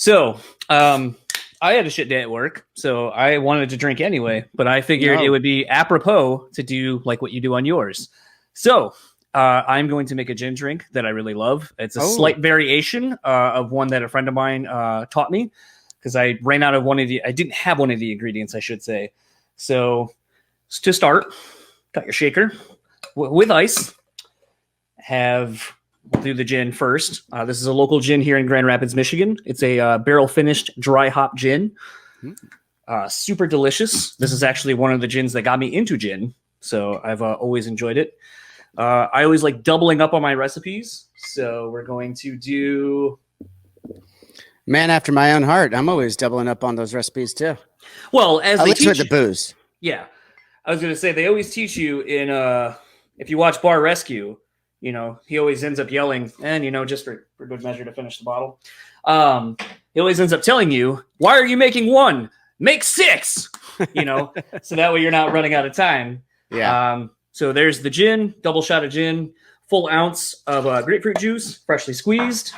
So, I had a shit day at work, so I wanted to drink anyway, but I figured it would be apropos to do like what you do on yours. So, I'm going to make a gin drink that I really love. It's a slight variation of one that a friend of mine taught me because I ran out of I didn't have one of the ingredients, I should say. So, to start, got your shaker with ice. We'll do the gin first. This is a local gin here in Grand Rapids, Michigan. It's a barrel finished dry hop gin. Super delicious. This is actually one of the gins that got me into gin, so I've always enjoyed it. I always like doubling up on my recipes, so we're going to do... Man after my own heart. I'm always doubling up on those recipes too. Well, as at they least teach with the booze. Yeah. I was going to say, they always teach you in... if you watch Bar Rescue... You know, he always ends up yelling, and, you know, just for good measure to finish the bottle. He always ends up telling you, why are you making one? Make 6, you know, so that way you're not running out of time. Yeah. So there's the gin, double shot of gin, full ounce of grapefruit juice, freshly squeezed,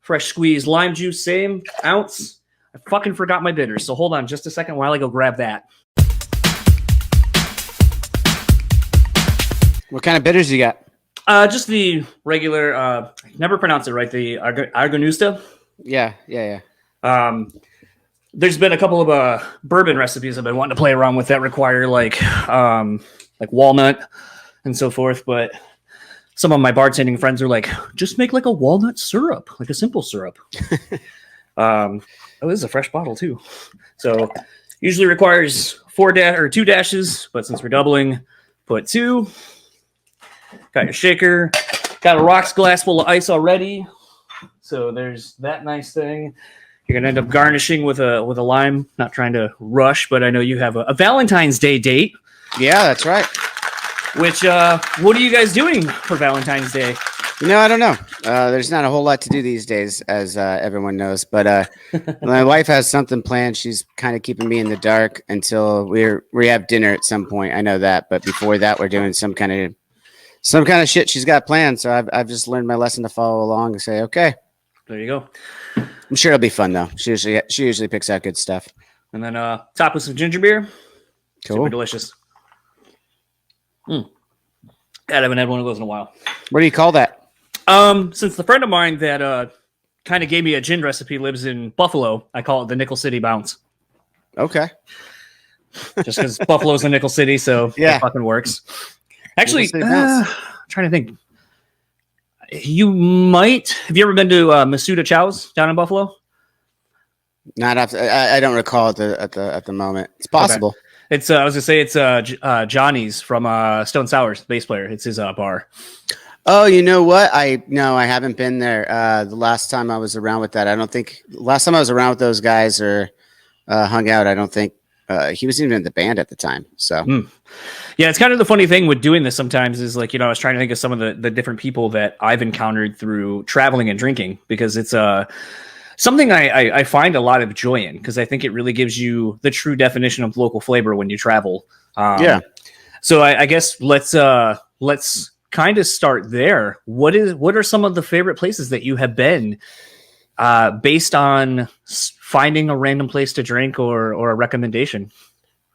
fresh squeezed lime juice, same ounce. I fucking forgot my bitters. So hold on just a second while I go grab that. What kind of bitters you got? Just the regular, I never pronounce it right, the Argonusta. Yeah. There's been a couple of bourbon recipes I've been wanting to play around with that require like walnut and so forth, but some of my bartending friends are like, just make like a walnut syrup, like a simple syrup. This is a fresh bottle too. So usually requires 2 dashes, but since we're doubling, put 2. Got your shaker, got a rocks glass full of ice already. So there's that nice thing. You're going to end up garnishing with a lime. Not trying to rush, but I know you have a Valentine's Day date. Yeah, that's right. Which, what are you guys doing for Valentine's Day? You know, I don't know. There's not a whole lot to do these days, as everyone knows. But my wife has something planned. She's kind of keeping me in the dark until we have dinner at some point. I know that. But before that, we're doing some kind of shit she's got planned. So I've just learned my lesson to follow along and say, okay. There you go. I'm sure it'll be fun though. She usually picks out good stuff. And then top with some ginger beer. Cool. Super delicious. God, I haven't had one of those in a while. What do you call that? Since the friend of mine that kind of gave me a gin recipe lives in Buffalo, I call it the Nickel City Bounce. Okay. Just because Buffalo's in Nickel City, so it fucking works. Actually, I'm trying to think. Have you ever been to Masuda Chow's down in Buffalo? Not after, I don't recall at the moment. It's possible. Okay. I was gonna say it's Johnny's from Stone Sour's bass player. It's his bar. Oh, you know what? I haven't been there. The last time I was around with that, last time I was around with those guys or hung out, I don't think he was even in the band at the time. So yeah, it's kind of the funny thing with doing this sometimes is like, you know, I was trying to think of some of the different people that I've encountered through traveling and drinking, because it's something I find a lot of joy in, because I think it really gives you the true definition of local flavor when you travel. So I guess let's kind of start there. What are some of the favorite places that you have been based on finding a random place to drink or a recommendation?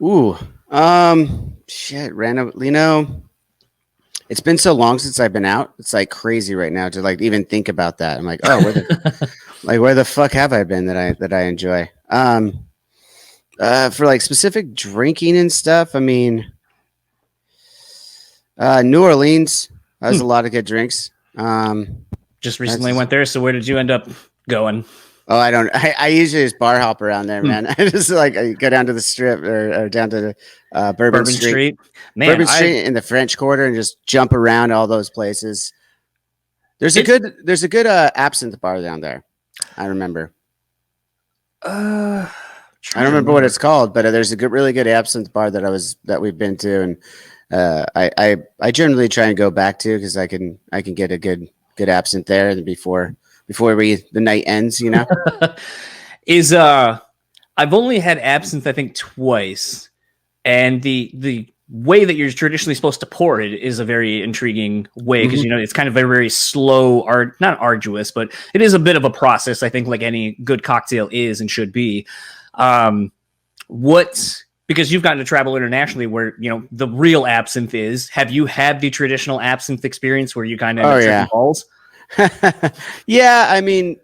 Ooh, random. You know, it's been so long since I've been out. It's like crazy right now to like even think about that. I'm like, oh, where the fuck have I been that I enjoy? For like specific drinking and stuff. I mean, New Orleans has a lot of good drinks. Just recently went there. So where did you end up going? Oh, I usually just bar hop around there, man. I just like I go down to the strip or down to the Bourbon Street. Man, Bourbon Street in the French Quarter and just jump around all those places. There's a good Absinthe bar down there. I remember. I don't remember what it's called, but there's a really good Absinthe bar that we've been to, and I generally try and go back to because I can get a good Absinthe there before the night ends, you know. I've only had Absinthe I think twice, and the way that you're traditionally supposed to pour it is a very intriguing way, because it's kind of a very slow, not arduous, but it is a bit of a process, I think, like any good cocktail is and should be. Because you've gotten to travel internationally where the real absinthe is, have you had the traditional absinthe experience where you kind of trip balls? Yeah, I mean,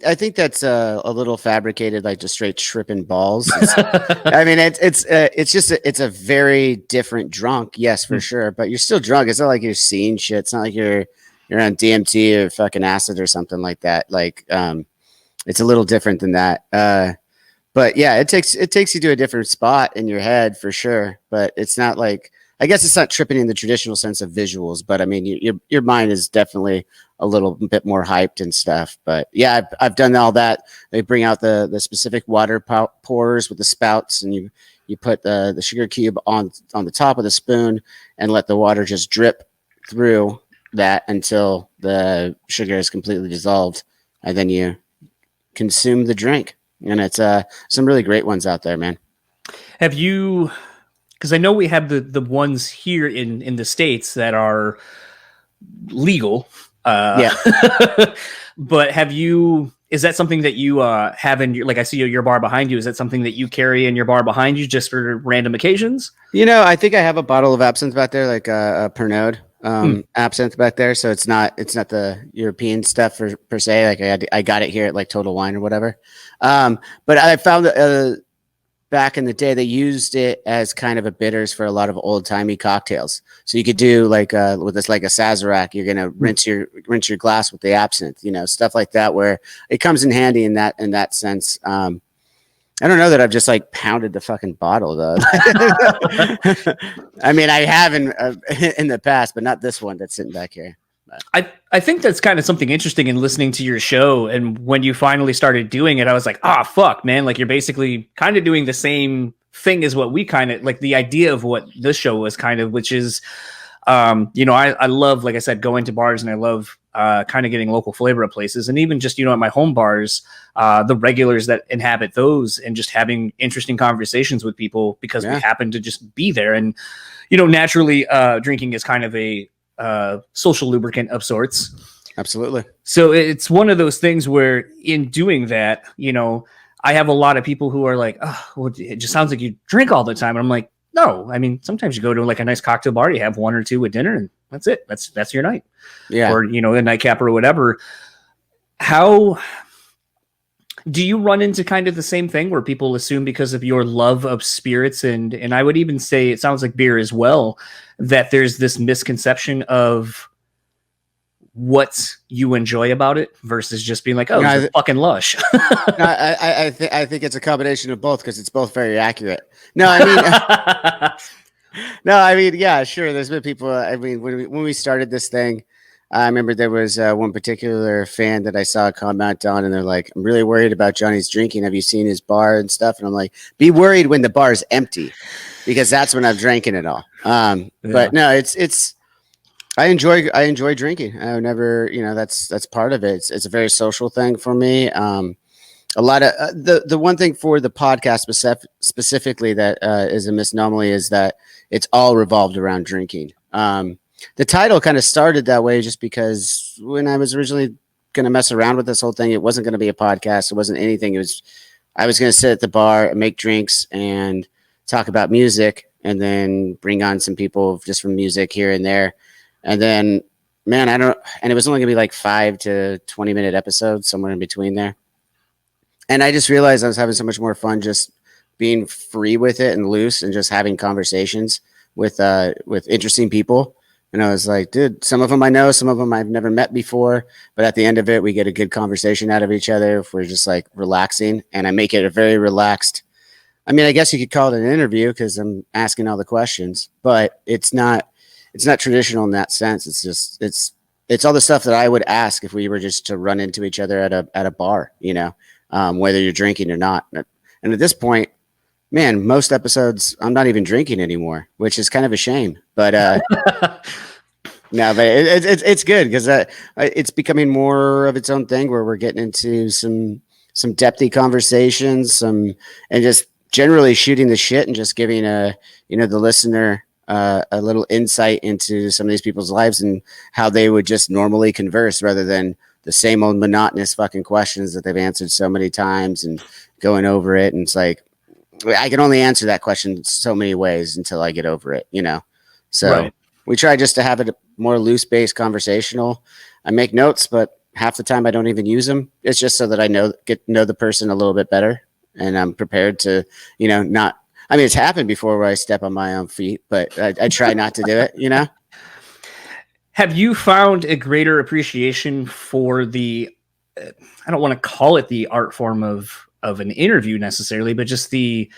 I think that's a little fabricated, like just straight tripping balls. I mean, it's a very different drunk, yes, for sure. But you're still drunk. It's not like you're seeing shit. It's not like you're on DMT or fucking acid or something like that. Like, it's a little different than that. But yeah, it takes you to a different spot in your head for sure. But it's not like, I guess it's not tripping in the traditional sense of visuals, but I mean, your mind is definitely a little bit more hyped and stuff. But yeah, I've done all that. They bring out the specific water pourers with the spouts, and you put the sugar cube on the top of the spoon and let the water just drip through that until the sugar is completely dissolved, and then you consume the drink. And it's some really great ones out there, man. Have you? Because I know we have the ones here in the States that are legal. Yeah. But is that something that you have in I see your bar behind you. Is that something that you carry in your bar behind you just for random occasions? I think I have a bottle of absinthe back there, like a Pernod absinthe back there. So it's not the European stuff per se. Like I got it here at like Total Wine or whatever. But I found back in the day, they used it as kind of a bitters for a lot of old timey cocktails. So you could do like with this, like a Sazerac, you're gonna rinse your glass with the absinthe, stuff like that, where it comes in handy in that sense. I don't know that I've just like pounded the fucking bottle though. I mean, I have in the past, but not this one that's sitting back here. I think that's kind of something interesting in listening to your show. And when you finally started doing it, I was like, fuck, man. Like, you're basically kind of doing the same thing as what we kind of like, the idea of what this show was kind of, which is, I love, like I said, going to bars, and I love kind of getting local flavor at places. And even just, at my home bars, the regulars that inhabit those, and just having interesting conversations with people because we happen to just be there. And, naturally, drinking is kind of a social lubricant of sorts. Absolutely. So it's one of those things where in doing that, I have a lot of people who are like, well, it just sounds like you drink all the time. And I'm like, no, I mean, sometimes you go to like a nice cocktail bar, you have one or two with dinner, and that's it. That's your night. Yeah. Or, a nightcap or whatever. How do you run into kind of the same thing where people assume because of your love of spirits, and I would even say it sounds like beer as well, that there's this misconception of what you enjoy about it versus just being like, it's fucking lush. I think it's a combination of both, because it's both very accurate. No, I mean, yeah, sure. There's been people. I mean, when we started this thing, I remember there was one particular fan that I saw a comment on, and they're like, I'm really worried about Johnny's drinking. Have you seen his bar and stuff? And I'm like, be worried when the bar is empty, because that's when I'm drinking it all. But no, it's, I enjoy drinking. I would never, that's part of it. It's a very social thing for me. A lot of the one thing for the podcast specifically that is a misnomer is that it's all revolved around drinking. The title kind of started that way just because when I was originally going to mess around with this whole thing, it wasn't going to be a podcast. It wasn't anything. I was going to sit at the bar and make drinks and talk about music, and then bring on some people just from music here and there. And then, man, and it was only going to be like 5 to 20 minute episodes, somewhere in between there. And I just realized I was having so much more fun just being free with it and loose and just having conversations with interesting people. And I was like, dude, some of them I know, some of them I've never met before. But at the end of it, we get a good conversation out of each other if we're just like relaxing. And I make it a very relaxed. I mean, I guess you could call it an interview because I'm asking all the questions, but it's not traditional in that sense. It's just, it's all the stuff that I would ask if we were just to run into each other at a bar, whether you're drinking or not. And at this point, man, most episodes I'm not even drinking anymore, which is kind of a shame. But no, but it's good because it's becoming more of its own thing where we're getting into some depthy conversations, and just generally shooting the shit and just giving the listener a little insight into some of these people's lives and how they would just normally converse rather than the same old monotonous fucking questions that they've answered so many times and going over it. And it's like, I can only answer that question so many ways until I get over it, So right. We try just to have it more loose-based conversational. I make notes, but half the time I don't even use them. It's just so that I get to know the person a little bit better, and I'm prepared to, not. I mean, it's happened before where I step on my own feet, but I try not to do it. Have you found a greater appreciation for the? I don't want to call it the art form of an interview necessarily, but just the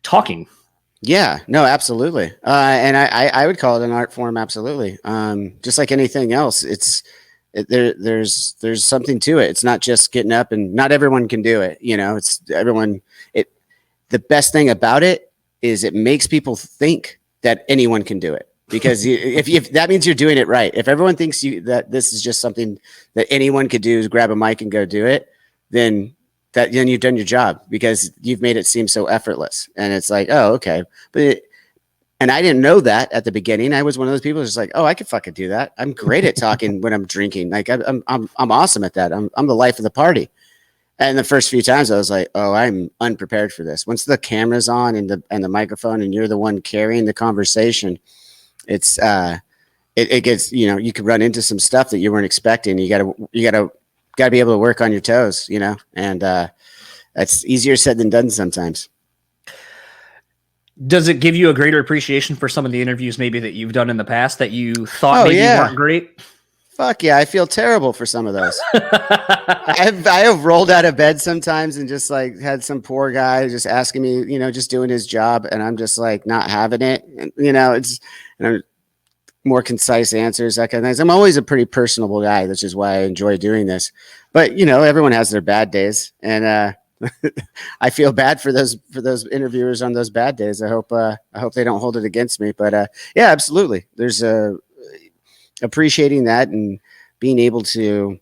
talking. Yeah, no, absolutely. And I would call it an art form. Absolutely. Just like anything else, there's something to it. It's not just getting up, and not everyone can do it. It's everyone. The best thing about it is it makes people think that anyone can do it, because if that means you're doing it right. If everyone thinks that this is just something that anyone could do, is grab a mic and go do it, then you've done your job, because you've made it seem so effortless. And it's like, oh, okay. And I didn't know that at the beginning. I was one of those people who's like, oh, I could fucking do that. I'm great at talking when I'm drinking. Like I'm awesome at that. I'm the life of the party. And the first few times I was like, oh, I'm unprepared for this. Once the camera's on and the microphone and you're the one carrying the conversation, it's it gets, you could run into some stuff that you weren't expecting. You gotta be able to work on your toes, and that's easier said than done sometimes. Does it give you a greater appreciation for some of the interviews maybe that you've done in the past that you thought weren't great? Fuck yeah, I feel terrible for some of those. I have rolled out of bed sometimes and just like had some poor guy just asking me, just doing his job, and I'm just like not having it. And, I'm more concise answers, that kind of things. I'm always a pretty personable guy, which is why I enjoy doing this. But everyone has their bad days, and I feel bad for those interviewers on those bad days. I hope they don't hold it against me. But yeah, absolutely. There's appreciating that and being able to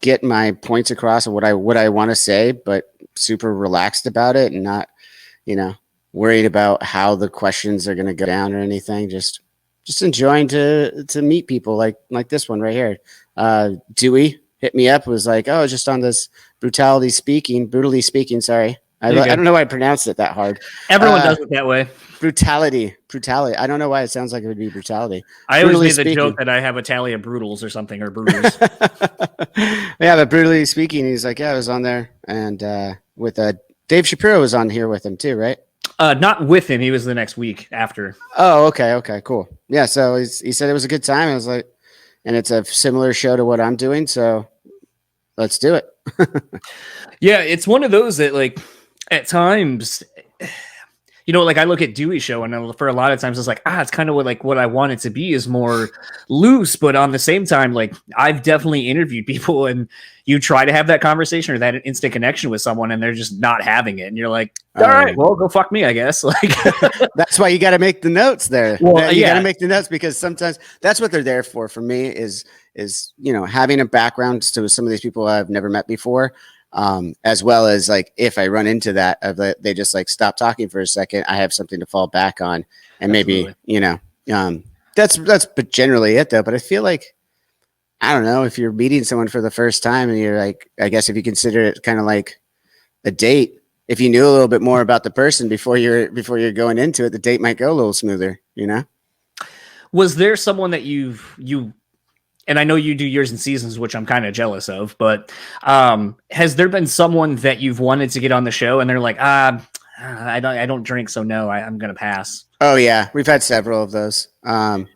get my points across of what I want to say, but super relaxed about it and not, worried about how the questions are going to go down or anything. Just enjoying to meet people like this one right here. Dewey hit me up, was like, oh, just on this BREWtally Speaking. Sorry. I don't know why I pronounced it that hard. Everyone does it that way. BREWtality. I don't know why it sounds like it would be brutality. I always made the joke that I have a tally of Brutals or something, or Brutals. Yeah, but BREWtally Speaking, he's like, yeah, I was on there, and with Dave Shapiro was on here with him too, right? Not with him. He was the next week after. Oh, okay, cool. Yeah, so he said it was a good time. I was like, and it's a similar show to what I'm doing, so let's do it. Yeah, it's one of those that, like, at times, like I look at Dewey's show, and for a lot of times it's like, it's kind of what I want it to be, is more loose, but on the same time, like, I've definitely interviewed people and you try to have that conversation or that instant connection with someone and they're just not having it, and you're like, all right, well, go fuck me, I guess. Like, that's why you got to make the notes there. Well, you got to make the notes, because sometimes that's what they're there for me is having a background to some of these people I've never met before. As well as, like, if I run into that, they just like stop talking for a second, I have something to fall back on, and maybe, that's but generally it though. But I feel like, I don't know, if you're meeting someone for the first time and you're like, I guess if you consider it kind of like a date, if you knew a little bit more about the person before you're going into it, the date might go a little smoother, Was there someone that you and I know you do years and seasons, which I'm kind of jealous of, but has there been someone that you've wanted to get on the show and they're like, I don't drink, so no, I'm going to pass? Oh yeah. We've had several of those. And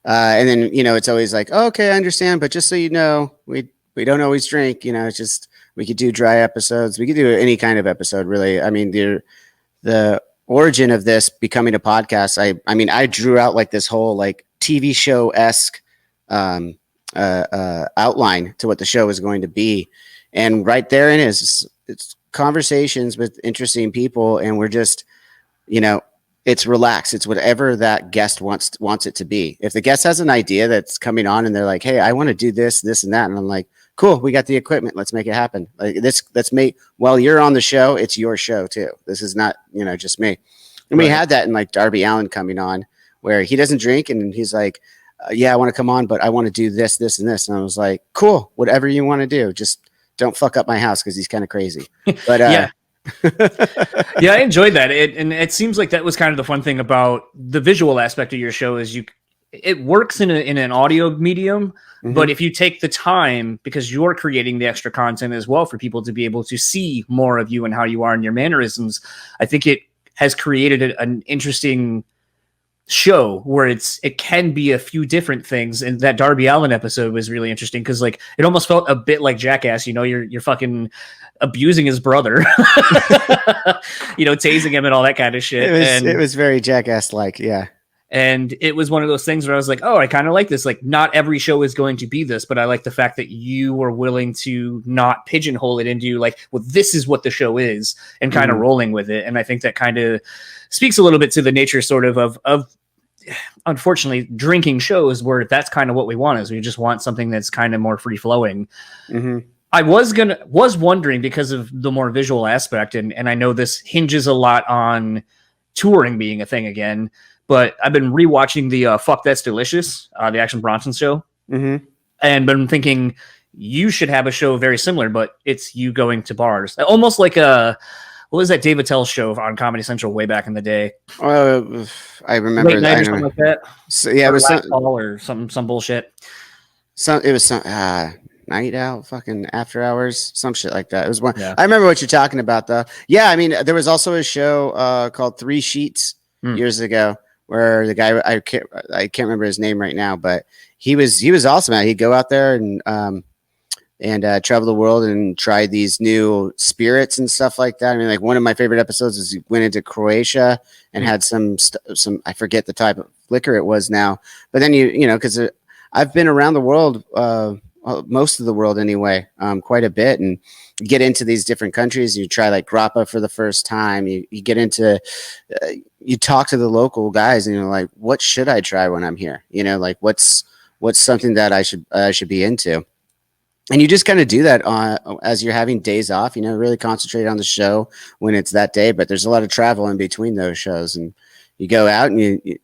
then, it's always like, oh, okay, I understand. But just so you know, we don't always drink, it's just, we could do dry episodes. We could do any kind of episode, really. I mean, the origin of this becoming a podcast, I drew out like this whole like TV show-esque, outline to what the show is going to be, and right there it is. It's conversations with interesting people, and we're just, it's relaxed. It's whatever that guest wants it to be. If the guest has an idea that's coming on and they're like, hey, I want to do this and that, and I'm like, cool, we got the equipment, let's make it happen. Like let's make, while you're on the show, it's your show too. This is not, just me. And we had that in like Darby Allin coming on, where he doesn't drink and he's like, yeah, I want to come on, but I want to do this, this, and this. And I was like, cool, whatever you want to do, just don't fuck up my house, because he's kind of crazy. But yeah. Yeah, I enjoyed that. And it seems like that was kind of the fun thing about the visual aspect of your show is it works in an audio medium, but if you take the time, because you're creating the extra content as well for people to be able to see more of you and how you are and your mannerisms, I think it has created an interesting show where it can be a few different things. And that Darby Allin episode was really interesting because like it almost felt a bit like Jackass. You're fucking abusing his brother, tasing him and all that kind of shit. It was very Jackass like, yeah. And it was one of those things where I was like, oh, I kind of like this. Like, not every show is going to be this, but I like the fact that you were willing to not pigeonhole it into like, well, this is what the show is, and kind of rolling with it. And I think that kind of speaks a little bit to the nature sort of unfortunately drinking shows, where that's kind of what we want, is we just want something that's kind of more free flowing. I was wondering, because of the more visual aspect, and I know this hinges a lot on touring being a thing again, but I've been rewatching the Fuck That's Delicious, the Action Bronson show, and been thinking you should have a show very similar, but it's you going to bars, almost like what was that Dave Attell show on Comedy Central way back in the day? I remember Late night or something like that. So, yeah, it was some bullshit. It was some night out, fucking after hours, some shit like that. It was one. Yeah. I remember what you're talking about, though. Yeah, I mean, there was also a show called Three Sheets years ago, where the guy I can't remember his name right now, but he was awesome. He'd go out there and travel the world and try these new spirits and stuff like that. I mean, like one of my favorite episodes is he went into Croatia and had some I forget the type of liquor it was now, but then because I've been around the world, most of the world anyway, quite a bit, and you get into these different countries. You try like grappa for the first time. You get into, you talk to the local guys, and you're like, what should I try when I'm here? Like what's something that I should be into. And you just kind of do that as you're having days off, really concentrate on the show when it's that day. But there's a lot of travel in between those shows, and you go out and you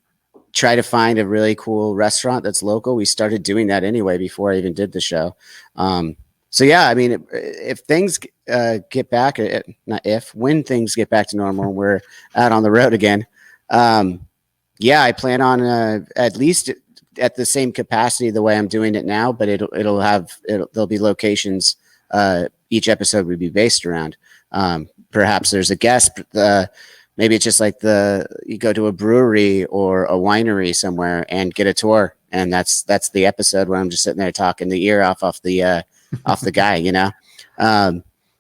try to find a really cool restaurant that's local. We started doing that anyway before I even did the show. So yeah, I mean, if things get back, when things get back to normal and we're out on the road again, yeah, I plan on at least at the same capacity the way I'm doing it now, but there'll be locations each episode would be based around. Perhaps there's a guest, maybe it's just like you go to a brewery or a winery somewhere and get a tour, and that's the episode where I'm just sitting there talking the ear off the guy,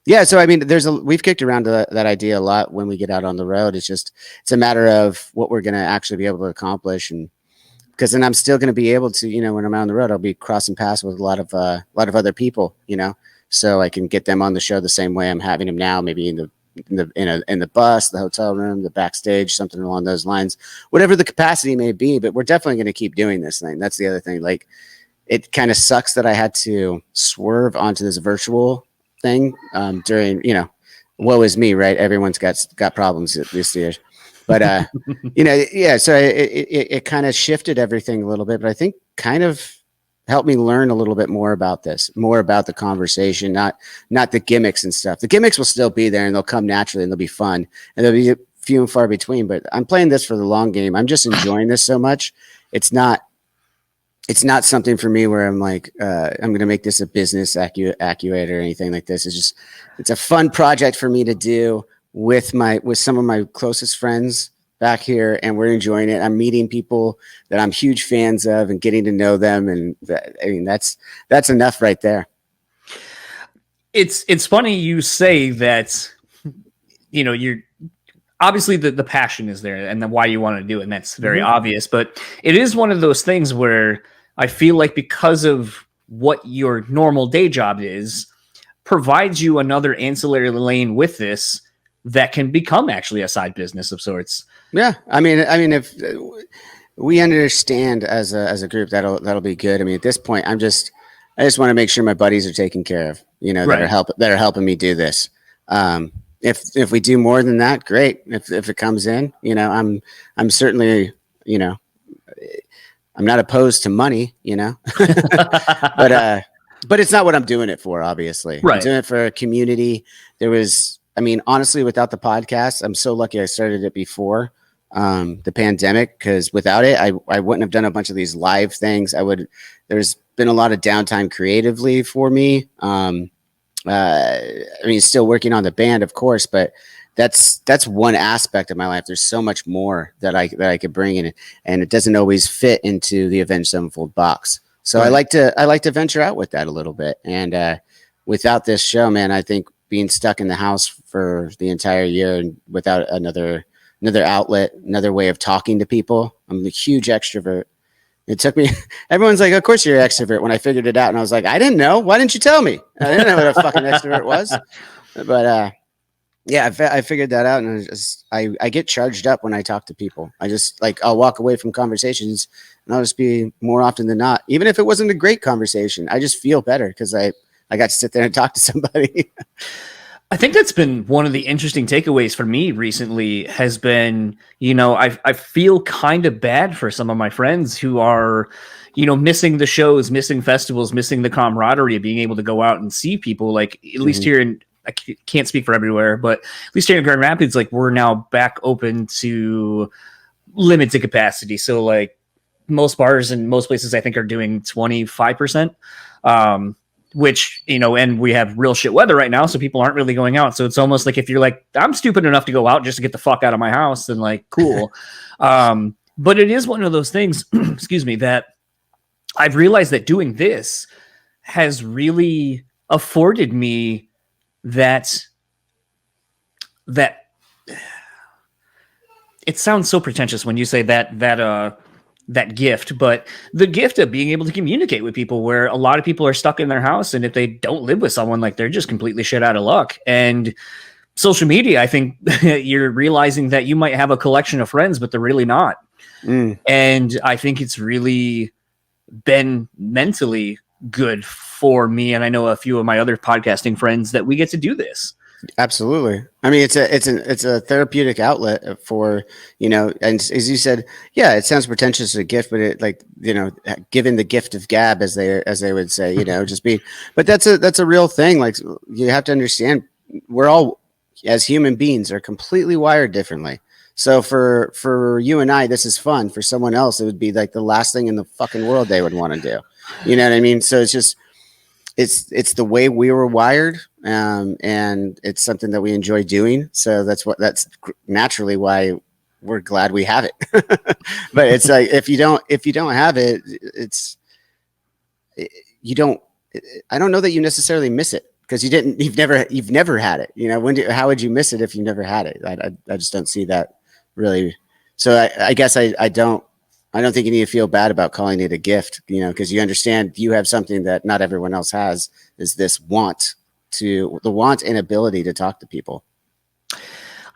Yeah, so I mean, we've kicked around that idea a lot when we get out on the road. It's a matter of what we're going to actually be able to accomplish, and because then I'm still going to be able to, when I'm out on the road, I'll be crossing paths with a lot of other people, so I can get them on the show the same way I'm having them now, maybe in the bus, the hotel room, the backstage, something along those lines, whatever the capacity may be. But we're definitely going to keep doing this thing. That's the other thing. Like, it kind of sucks that I had to swerve onto this virtual thing during, woe is me, right? Everyone's got problems this year. But, yeah, so it kind of shifted everything a little bit, but I think kind of helped me learn a little bit more about this, more about the conversation, not the gimmicks and stuff. The gimmicks will still be there and they'll come naturally and they'll be fun and they'll be few and far between, but I'm playing this for the long game. I'm just enjoying this so much. It's not something for me where I'm like, I'm going to make this a business acuate or anything like this. It's a fun project for me to do with some of my closest friends back here, and we're enjoying it. I'm meeting people that I'm huge fans of and getting to know them. And I mean, that's enough right there. It's funny you say that, you're obviously the passion is there and then why you want to do it. And that's very obvious, but it is one of those things where I feel like because of what your normal day job is, provides you another ancillary lane with this that can become actually a side business of sorts. Yeah. I mean, if we understand as a group, that'll be good. I mean, at this point, I'm just I just want to make sure my buddies are taken care of, that are helping me do this. If we do more than that, great. If it comes in, I'm certainly, I'm not opposed to money, but it's not what I'm doing it for, obviously. Right. I'm doing it for a community. Honestly, without the podcast, I'm so lucky I started it before the pandemic, because without it, I wouldn't have done a bunch of these live things. There's been a lot of downtime creatively for me. Still working on the band, of course, but that's one aspect of my life. There's so much more that I could bring in, and it doesn't always fit into the Avenged Sevenfold box. So right. I like to venture out with that a little bit. And without this show, man, I think being stuck in the house for the entire year and without another outlet, another way of talking to people. I'm a huge extrovert. It took me, everyone's like, of course you're an extrovert, when I figured it out. And I was like, I didn't know. Why didn't you tell me? I didn't know what a fucking extrovert was. But I figured that out. And I get charged up when I talk to people. I'll walk away from conversations, and I'll just be, more often than not, even if it wasn't a great conversation, I just feel better because I got to sit there and talk to somebody. I think that's been one of the interesting takeaways for me recently has been, I feel kind of bad for some of my friends who are, missing the shows, missing festivals, missing the camaraderie of being able to go out and see people. Like, at least here in, I can't speak for everywhere, but at least here in Grand Rapids, like, we're now back open to limited capacity. So like most bars and most places I think are doing 25%. Which, and we have real shit weather right now, so people aren't really going out. So it's almost like if you're like, I'm stupid enough to go out just to get the fuck out of my house, then like, cool. But it is one of those things, excuse me, that I've realized that doing this has really afforded me that it sounds so pretentious when you say that gift, but the gift of being able to communicate with people, where a lot of people are stuck in their house, and if they don't live with someone, like, they're just completely shit out of luck. And social media, I think you're realizing that you might have a collection of friends, but they're really not. And I think it's really been mentally good for me, and I know a few of my other podcasting friends, that we get to do this. Absolutely. I mean, it's a therapeutic outlet for, and as you said, yeah, it sounds pretentious as a gift, but it, like, given the gift of gab, as they would say, but that's a real thing. Like, you have to understand, we're all, as human beings, are completely wired differently. So for you and I, this is fun. For someone else, it would be like the last thing in the fucking world they would want to do. You know what I mean? So it's just, it's the way we were wired, and it's something that we enjoy doing. So that's naturally why we're glad we have it. But it's like, if you don't have it, I don't know that you necessarily miss it, because you've never had it. How would you miss it if you never had it? I just don't see that really. So I guess I don't think you need to feel bad about calling it a gift, because you understand you have something that not everyone else has, is this want and ability to talk to people.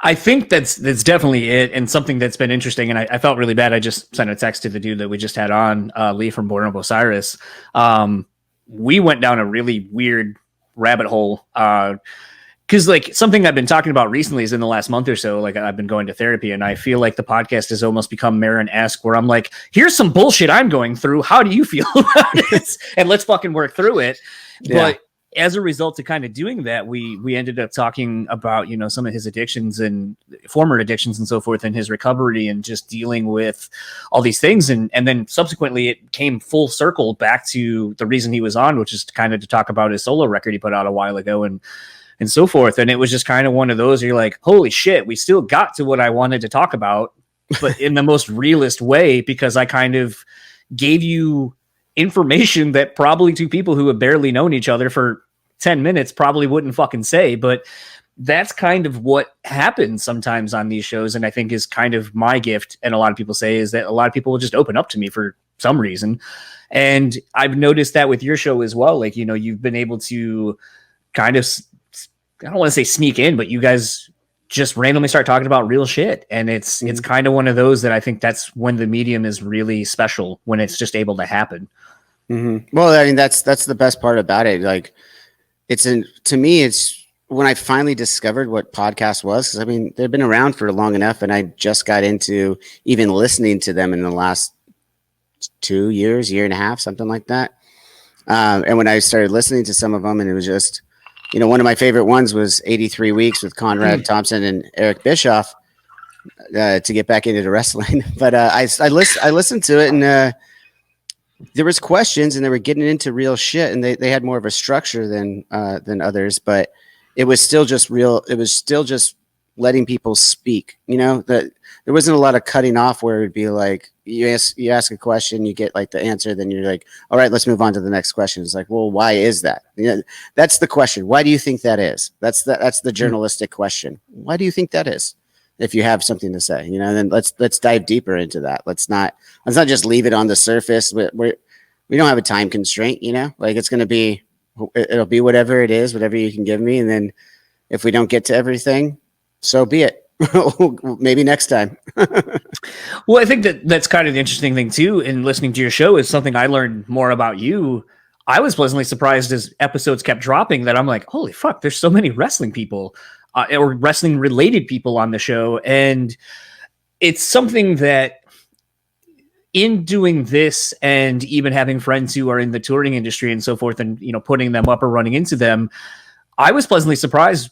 I think that's definitely it, and something that's been interesting. And I felt really bad. I just sent a text to the dude that we just had on, Lee from Born of Osiris. We went down a really weird rabbit hole. Because like something I've been talking about recently is in the last month or so, like I've been going to therapy, and I feel like the podcast has almost become Marin-esque, where I'm like, here's some bullshit I'm going through. How do you feel about it? And let's fucking work through it. Yeah. But as a result of kind of doing that, we ended up talking about, some of his addictions and former addictions and so forth, and his recovery, and just dealing with all these things. And then subsequently it came full circle back to the reason he was on, which is kind of to talk about his solo record he put out a while ago, and so forth. And it was just kind of one of those where you're like, holy shit, we still got to what I wanted to talk about, but in the most realist way, because I kind of gave you information that probably two people who have barely known each other for 10 minutes probably wouldn't fucking say. But that's kind of what happens sometimes on these shows. And I think is kind of my gift. And a lot of people say is that a lot of people will just open up to me for some reason. And I've noticed that with your show as well. Like, you've been able to kind of, I don't want to say sneak in, but you guys just randomly start talking about real shit. And it's kind of one of those that I think that's when the medium is really special, when it's just able to happen. Mm-hmm. Well, I mean, that's the best part about it. Like, to me, it's when I finally discovered what podcast was. 'Cause, I mean, they've been around for long enough, and I just got into even listening to them in the last 2 years, year and a half, something like that. And when I started listening to some of them, and it was just, one of my favorite ones was 83 Weeks with Conrad Thompson and Eric Bischoff, to get back into the wrestling. But I listened to it, and there was questions, and they were getting into real shit, and they had more of a structure than others, but it was still just real. It was still just letting people speak, that there wasn't a lot of cutting off where it would be like, you ask a question, you get like the answer, then you're like, all right, let's move on to the next question. It's like, well, why is that? That's the question. Why do you think that is? That's the journalistic question. Why do you think that is? If you have something to say, then let's dive deeper into that. Let's not just leave it on the surface. We don't have a time constraint, like it'll be whatever it is, whatever you can give me. And then if we don't get to everything, so be it. Maybe next time. Well, I think that's kind of the interesting thing too, in listening to your show, is something I learned more about you. I was pleasantly surprised as episodes kept dropping that I'm like, holy fuck, there's so many wrestling people or wrestling related people on the show. And it's something that, in doing this and even having friends who are in the touring industry and so forth, and, putting them up or running into them, I was pleasantly surprised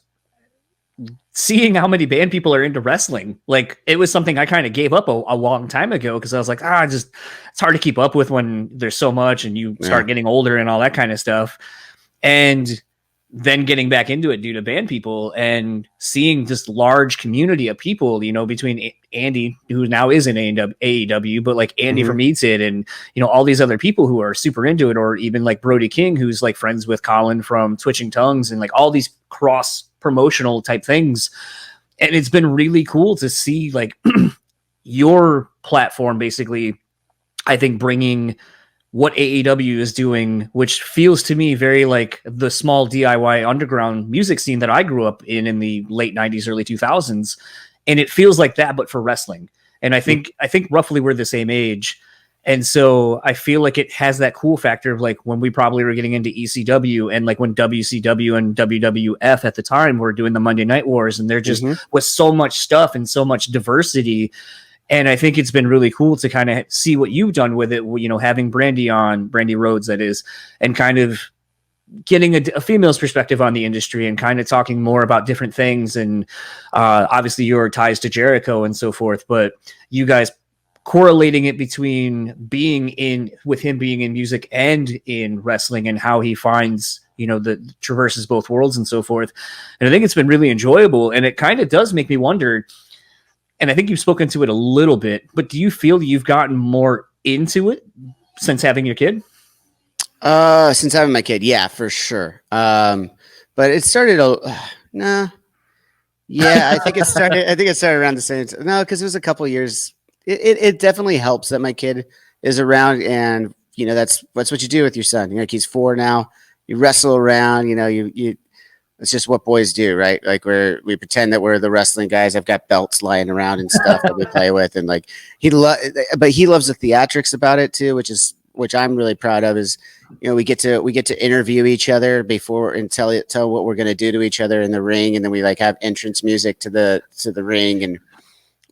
seeing how many band people are into wrestling. Like, it was something I kind of gave up a long time ago, because I was like, it's hard to keep up with when there's so much and you start getting older and all that kind of stuff. And then getting back into it due to band people and seeing this large community of people, between Andy, who now is in AEW, but like Andy from Eats It, and, all these other people who are super into it, or even like Brody King, who's like friends with Colin from Twitching Tongues, and like all these cross promotional type things. And it's been really cool to see like your platform, basically, I think, bringing what AEW is doing, which feels to me very like the small DIY underground music scene that I grew up in the late 90s, early 2000s. And it feels like that, but for wrestling. And I think roughly we're the same age. And so I feel like it has that cool factor of like when we probably were getting into ECW, and like when WCW and WWF at the time were doing the Monday Night Wars, and there just was so much stuff and so much diversity. And I think it's been really cool to kind of see what you've done with it, having Brandy Rhodes, that is, and kind of getting a female's perspective on the industry and kind of talking more about different things. And obviously your ties to Jericho and so forth, but you guys correlating it between being in music and in wrestling, and how he finds, the traverses both worlds and so forth. And I think it's been really enjoyable, and it kind of does make me wonder, and I think you've spoken to it a little bit, but do you feel you've gotten more into it since having your kid? Since having my kid, yeah, for sure. But it started, nah. Yeah, I think it started around the same time. No, because it was a couple years. It definitely helps that my kid is around, and that's what you do with your son. He's 4 now. You wrestle around. You it's just what boys do, right? Like we pretend that we're the wrestling guys. I've got belts lying around and stuff that we play with, and like but he loves the theatrics about it too, which I'm really proud of. Is we get to interview each other before and tell what we're gonna do to each other in the ring, and then we like have entrance music to the ring and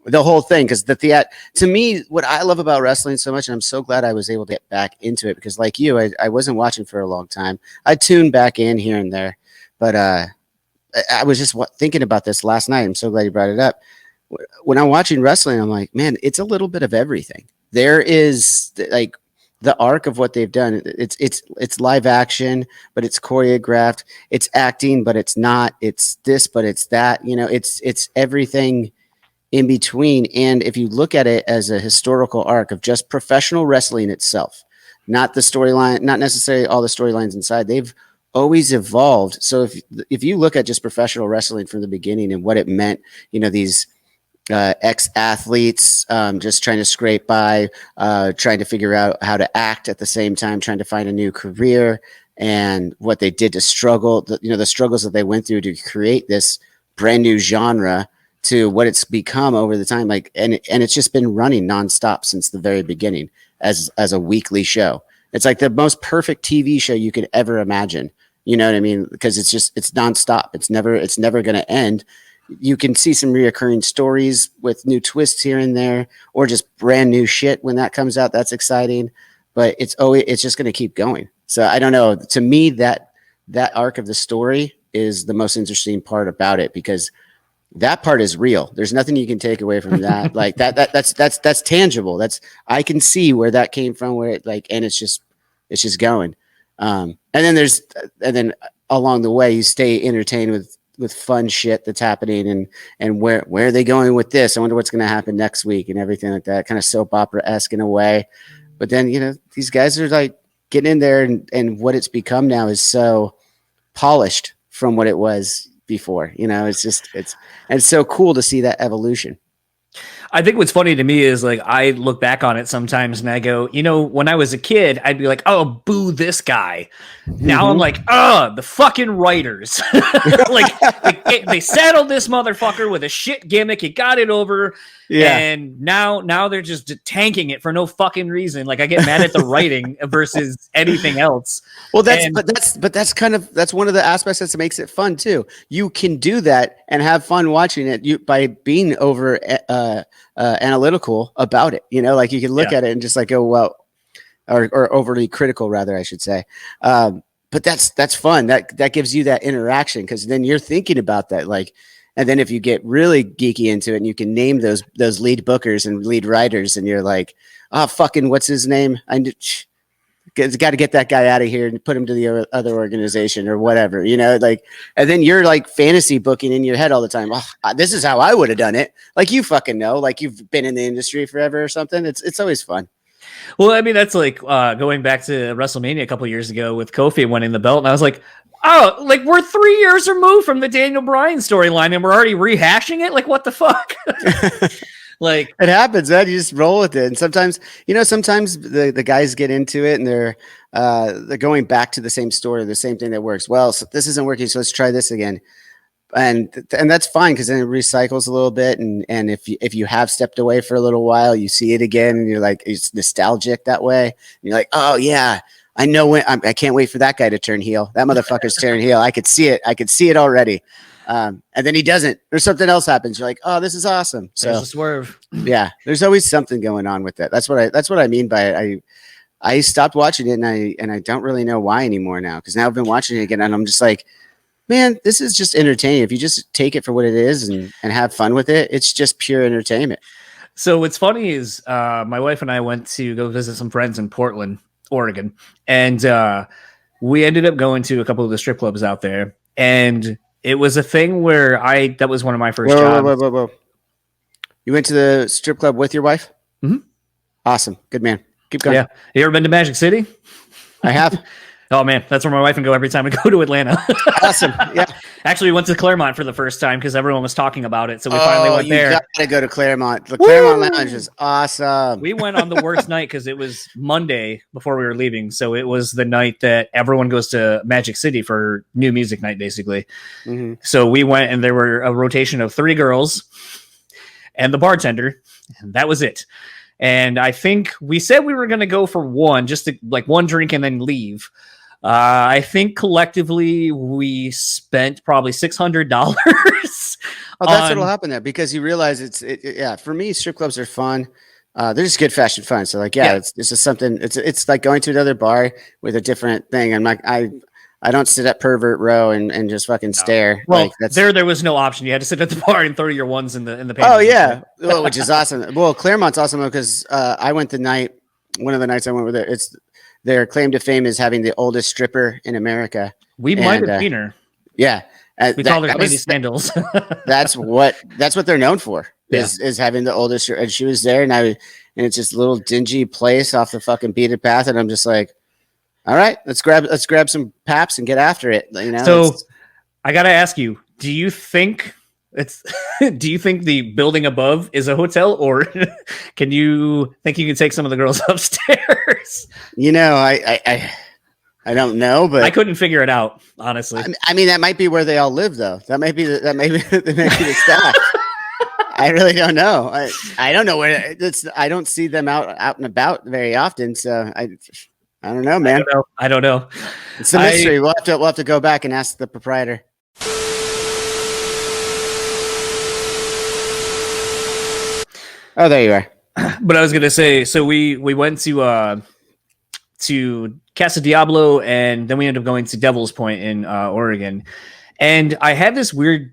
the whole thing. Because to me, what I love about wrestling so much, and I'm so glad I was able to get back into it, because like you, I wasn't watching for a long time. I tuned back in here and there. But I was just thinking about this last night. I'm so glad you brought it up. When I'm watching wrestling, I'm like, man, it's a little bit of everything. There is like the arc of what they've done. It's live action, but it's choreographed. It's acting, but it's not. It's this, but it's that. It's everything in between. And if you look at it as a historical arc of just professional wrestling itself, not the storyline, not necessarily all the storylines inside, they've always evolved. So if you look at just professional wrestling from the beginning and what it meant, these ex-athletes just trying to scrape by, trying to figure out how to act at the same time, trying to find a new career, and what they did to struggle, the struggles that they went through to create this brand new genre to what it's become over the time. Like, and it's just been running nonstop since the very beginning as a weekly show. It's like the most perfect TV show you could ever imagine. You know what I mean? Because it's nonstop. It's never going to end. You can see some reoccurring stories with new twists here and there, or just brand new shit when that comes out. That's exciting, but it's just going to keep going. So I don't know. To me, that arc of the story is the most interesting part about it, because that part is real. There's nothing you can take away from that. Like that's tangible. I can see where that came from, where it and it's just going. And then along the way, you stay entertained with fun shit that's happening, and where are they going with this? I wonder what's going to happen next week and everything like that. Kind of soap opera-esque in a way. But then, these guys are like getting in there, and what it's become now is so polished from what it was before. It's so cool to see that evolution. I think what's funny to me is like, I look back on it sometimes and I go, when I was a kid, I'd be like, oh, boo this guy. Now I'm like, oh, the fucking writers. They saddled this motherfucker with a shit gimmick. It got it over. Yeah. And now they're just tanking it for no fucking reason. Like, I get mad at the writing versus anything else. Well, that's one of the aspects that makes it fun too. You can do that and have fun watching it by being over analytical about it. You can look at it and just like, oh, well, or overly critical, rather, I should say. But that's fun. That gives you that interaction, because then you're thinking about that, and then if you get really geeky into it and you can name those lead bookers and lead writers, and you're like, oh, fucking, what's his name? Got to get that guy out of here and put him to the other organization or whatever, and then you're like fantasy booking in your head all the time. Oh, this is how I would have done it. Like, you fucking know, like you've been in the industry forever or something. It's always fun. Well, I mean, that's like going back to WrestleMania a couple of years ago with Kofi winning the belt. And I was like, oh, like, we're 3 years removed from the Daniel Bryan storyline and we're already rehashing it. Like, what the fuck? Like, it happens, man. You just roll with it. And sometimes the guys get into it and they're going back to the same story, the same thing that works. Well, so this isn't working, so let's try this again. And that's fine, because then it recycles a little bit. And if you have stepped away for a little while, you see it again and you're like, it's nostalgic that way. And you're like, oh yeah, I know when I can't wait for that guy to turn heel. That motherfucker's turning heel. I could see it already. And then he doesn't, or something else happens. You're like, oh, this is awesome. So there's a swerve. Yeah, there's always something going on with it. That's what I mean by it. I stopped watching it and I don't really know why anymore now, because now I've been watching it again and I'm just like, man, this is just entertaining. If you just take it for what it is and have fun with it, it's just pure entertainment. So what's funny is my wife and I went to go visit some friends in Portland, Oregon, and we ended up going to a couple of the strip clubs out there, and it was a thing where that was one of my first jobs. Whoa. You went to the strip club with your wife? Mm-hmm. Awesome. Good man. Keep going. Yeah. You ever been to Magic City? I have. Oh man, that's where my wife and go every time we go to Atlanta. Awesome. Yeah. Actually, we went to Claremont for the first time because everyone was talking about it. So we finally went there. You gotta go to Claremont. The Claremont Lounge is awesome. We went on the worst night because it was Monday before we were leaving. So it was the night that everyone goes to Magic City for new music night, basically. Mm-hmm. So we went and there were a rotation of 3 girls and the bartender, and that was it. And I think we said we were going to go for one drink and then leave. I think collectively we spent probably $600. Oh, that's what'll happen there, because you realize yeah. For me, strip clubs are fun. They're just good fashion fun. So it's just something. It's like going to another bar with a different thing. I'm like, I don't sit at pervert row and just fucking stare. Well, there was no option. You had to sit at the bar and throw your ones in the panties. Oh yeah, well, which is awesome. Well, Claremont's awesome because I went one of the nights I went with it. It's their claim to fame is having the oldest stripper in America. We might have seen her. Yeah, we call her Lady Sandals. That's what they're known for. Is having the oldest. And she was there, and it's just a little dingy place off the fucking beaten path, and I'm just like, all right, let's grab some paps and get after it. So I gotta ask you, do you think the building above is a hotel, or can you take some of the girls upstairs? I don't know, but I couldn't figure it out, honestly. I mean, that might be where they all live, though. That may be the staff. I really don't know. I don't know where I don't see them out and about very often. So I don't know, man. I don't know. It's a mystery. We'll have to go back and ask the proprietor. Oh, there you are. But I was gonna say, so we went to Casa Diablo, and then we ended up going to Devil's Point in Oregon. And I had this weird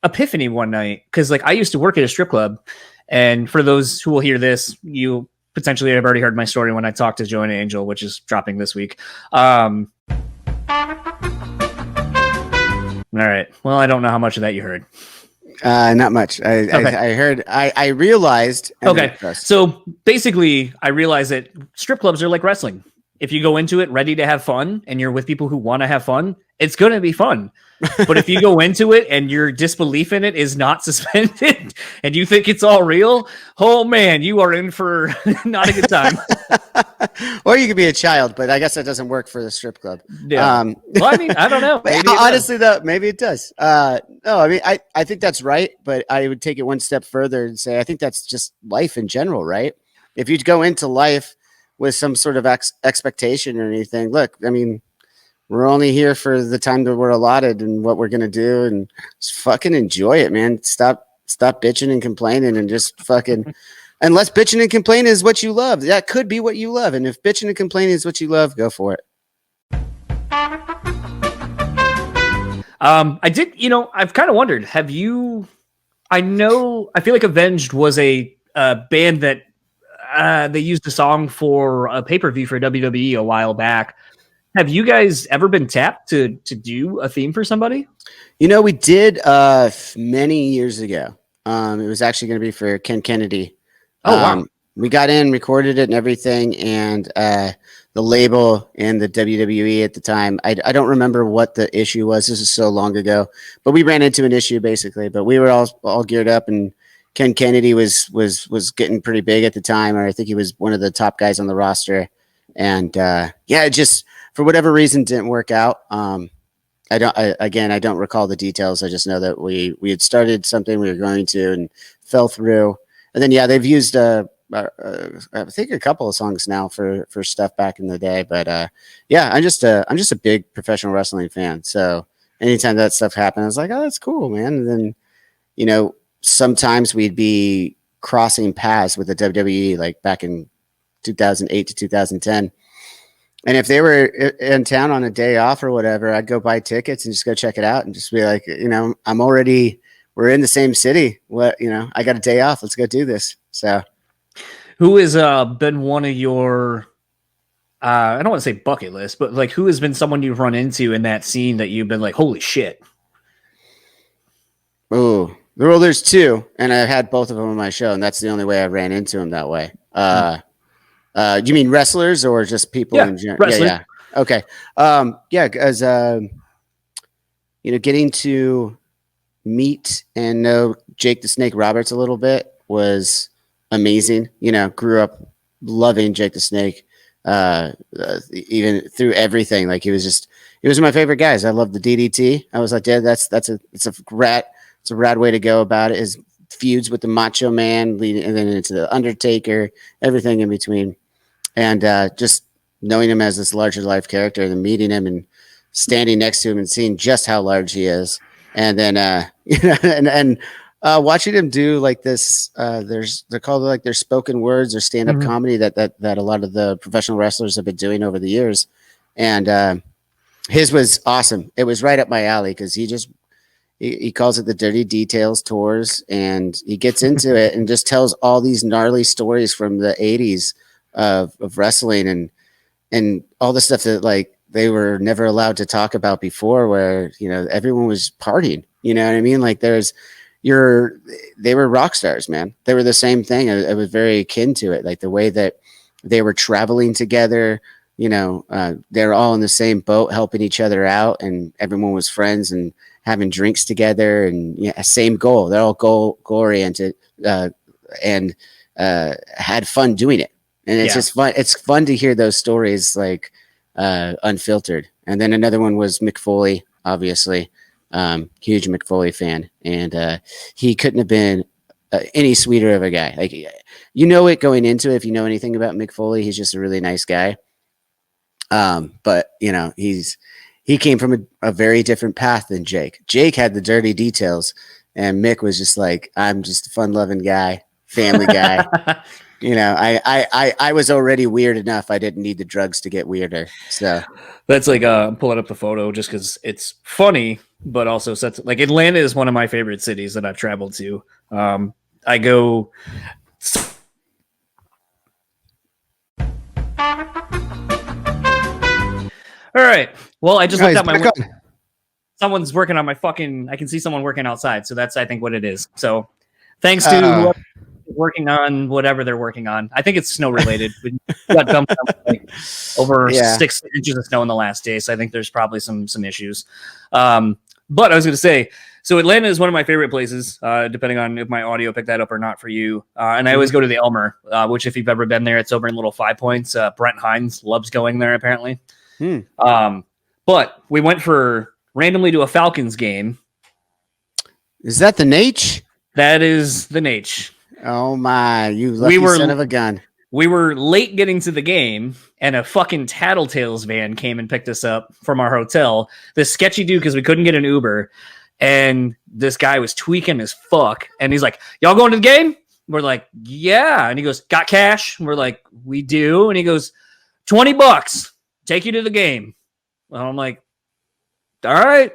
epiphany one night because, like, I used to work at a strip club, and for those who will hear this, you potentially have already heard my story when I talked to Joanna Angel, which is dropping this week. All right. Well, I don't know how much of that you heard. Not much. I heard. I realized. Okay. So basically, I realized that strip clubs are like wrestling. If you go into it ready to have fun and you're with people who want to have fun, it's going to be fun. But if you go into it and your disbelief in it is not suspended and you think it's all real, oh man, you are in for not a good time. Or you could be a child, but I guess that doesn't work for the strip club. Yeah. Well, I mean, I don't know. Honestly, though, maybe it does. No, I mean, I think that's right, but I would take it one step further and say I think that's just life in general, right? If you go into life with some sort of expectation or anything, look, I mean, we're only here for the time that we're allotted and what we're going to do, and just fucking enjoy it, man. Stop bitching and complaining and just fucking, unless bitching and complaining is what you love, that could be what you love. And if bitching and complaining is what you love, go for it. I did, I've kind of wondered, I feel like Avenged was a band that they used a song for a pay-per-view for WWE a while back. Have you guys ever been tapped to do a theme for somebody? We did many years ago. It was actually going to be for Ken Kennedy. Oh, wow. We got in, recorded it and everything, and the label and the WWE at the time, I don't remember what the issue was. This is so long ago, but we ran into an issue basically. But we were all geared up, and Ken Kennedy was getting pretty big at the time, or I think he was one of the top guys on the roster. And it just for whatever reason didn't work out. I don't recall the details. I just know that we had started something we were going to and fell through. And then they've used I think a couple of songs now for stuff back in the day. But I'm just a big professional wrestling fan. So anytime that stuff happened, I was like, oh, that's cool, man. And then sometimes we'd be crossing paths with the WWE, like back in 2008 to 2010. And if they were in town on a day off or whatever, I'd go buy tickets and just go check it out and just be like, we're in the same city. I got a day off. Let's go do this. So who has been one of your, I don't want to say bucket list, but like who has been someone you've run into in that scene that you've been like, holy shit? Oh, well, there's two, and I had both of them on my show, and that's the only way I ran into them that way. You mean wrestlers or just people in general? Wrestlers. Yeah. Okay. Because getting to meet and know Jake the Snake Roberts a little bit was amazing. Grew up loving Jake the Snake, even through everything. Like he was my favorite guys. I loved the DDT. I was like, yeah, it's a rad way to go about it. His feuds with the Macho Man, leading and then into the Undertaker, everything in between. And just knowing him as this larger life character, and then meeting him and standing next to him and seeing just how large he is. And then, and watching him do like this, they're called like their spoken words or stand-up comedy that a lot of the professional wrestlers have been doing over the years. And his was awesome. It was right up my alley because he calls it the Dirty Details Tours, and he gets into it and just tells all these gnarly stories from the 80s of wrestling and all the stuff that like they were never allowed to talk about before, where everyone was partying. You know what I mean? Like they were rock stars, man. They were the same thing. I was very akin to it, like the way that they were traveling together. They're all in the same boat, helping each other out, and everyone was friends and having drinks together, and same goal. They're all goal oriented and had fun doing it. And it's just fun. It's fun to hear those stories like unfiltered. And then another one was Mick Foley, obviously, huge Mick Foley fan, and he couldn't have been any sweeter of a guy. Like it going into it. If you know anything about Mick Foley, he's just a really nice guy. But he came from a very different path than Jake. Jake had the dirty details, and Mick was just like, I'm just a fun-loving guy, family guy. I was already weird enough. I didn't need the drugs to get weirder. So that's like I'm pulling up the photo just because it's funny, but also sets like Atlanta is one of my favorite cities that I've traveled to. I go. All right. Well, I just looked out my window. Someone's working on my fucking. I can see someone working outside, so that's I think what it is. So, thanks to whoever working on whatever they're working on. I think it's snow related. We got dumped like over 6 inches of snow in the last day, so I think there's probably some issues. But I was going to say, so Atlanta is one of my favorite places, depending on if my audio picked that up or not for you. And I always go to the Elmer, which if you've ever been there, it's over in Little 5 Points. Brent Hines loves going there apparently. But we went randomly to a Falcons game. Is that the Nate? That is the Nate. Oh my, you lucky son of a gun. We were late getting to the game, and a fucking Tattletales van came and picked us up from our hotel. This sketchy dude, because we couldn't get an Uber, and this guy was tweaking as fuck. And he's like, y'all going to the game? We're like, yeah. And he goes, got cash? And we're like, we do. And he goes, $20, take you to the game. Well, I'm like, all right.